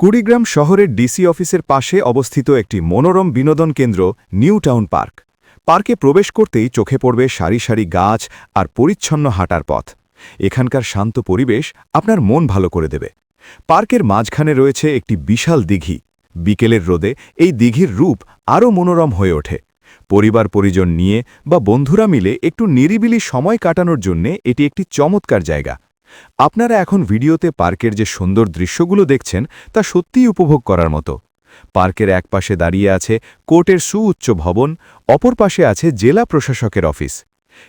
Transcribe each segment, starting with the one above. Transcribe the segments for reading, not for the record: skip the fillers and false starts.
কুড়িগ্রাম শহরের ডিসি অফিসের পাশে অবস্থিত একটি মনোরম বিনোদন কেন্দ্র নিউ টাউন পার্ক। পার্কে প্রবেশ করতেই চোখে পড়বে সারি সারি গাছ আর পরিচ্ছন্ন হাঁটার পথ। এখানকার শান্ত পরিবেশ আপনার মন ভালো করে দেবে। পার্কের মাঝখানে রয়েছে একটি বিশাল দিঘি। বিকেলের রোদে এই দিঘির রূপ আরও মনোরম হয়ে ওঠে। পরিবার পরিজন নিয়ে বা বন্ধুরা মিলে একটু নিরিবিলি সময় কাটানোর জন্যে এটি একটি চমৎকার জায়গা। আপনারা এখন ভিডিওতে পার্কের যে সুন্দর দৃশ্যগুলো দেখছেন তা সত্যিই উপভোগ করার মতো। পার্কের এক পাশে দাঁড়িয়ে আছে কোর্টের সুউচ্চ ভবন, অপর পাশে আছে জেলা প্রশাসকের অফিস।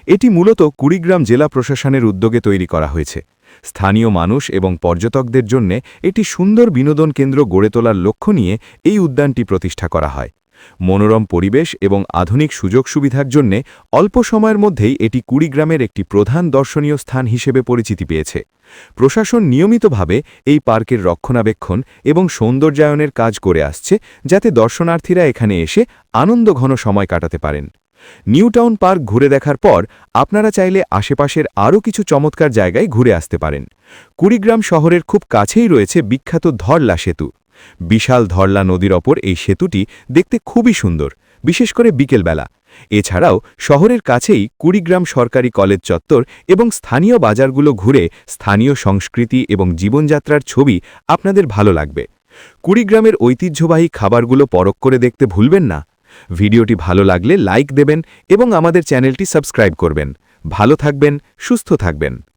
এটি মূলত কুড়িগ্রাম জেলা প্রশাসনের উদ্যোগে তৈরি করা হয়েছে। স্থানীয় মানুষ এবং পর্যটকদের জন্য এটি সুন্দর বিনোদন কেন্দ্র গড়ে তোলার লক্ষ্য নিয়ে এই উদ্যানটি প্রতিষ্ঠা করা হয়। মনোরম পরিবেশ এবং আধুনিক সুযোগ সুবিধার জন্য অল্প সময়ের মধ্যেই এটি কুড়িগ্রামের একটি প্রধান দর্শনীয় স্থান হিসেবে পরিচিতি পেয়েছে। প্রশাসন নিয়মিতভাবে এই পার্কের রক্ষণাবেক্ষণ এবং সৌন্দর্যায়নের কাজ করে আসছে, যাতে দর্শনার্থীরা এখানে এসে আনন্দঘন সময় কাটাতে পারেন। নিউ টাউন পার্ক ঘুরে দেখার পর আপনারা চাইলে আশেপাশের আরও কিছু চমৎকার জায়গায় ঘুরে আসতে পারেন। কুড়িগ্রাম শহরের খুব কাছেই রয়েছে বিখ্যাত ধরলা সেতু। বিশাল ধরলা নদীর ওপর এই সেতুটি দেখতে খুবই সুন্দর, বিশেষ করে বিকেলবেলা। এছাড়াও শহরের কাছেই কুড়িগ্রাম সরকারি কলেজ চত্বর এবং স্থানীয় বাজারগুলো ঘুরে স্থানীয় সংস্কৃতি এবং জীবনযাত্রার ছবি আপনাদের ভালো লাগবে। কুড়িগ্রামের ঐতিহ্যবাহী খাবারগুলো পরখ করে দেখতে ভুলবেন না। ভিডিওটি ভালো লাগলে লাইক দেবেন এবং আমাদের চ্যানেলটি সাবস্ক্রাইব করবেন। ভালো থাকবেন, সুস্থ থাকবেন।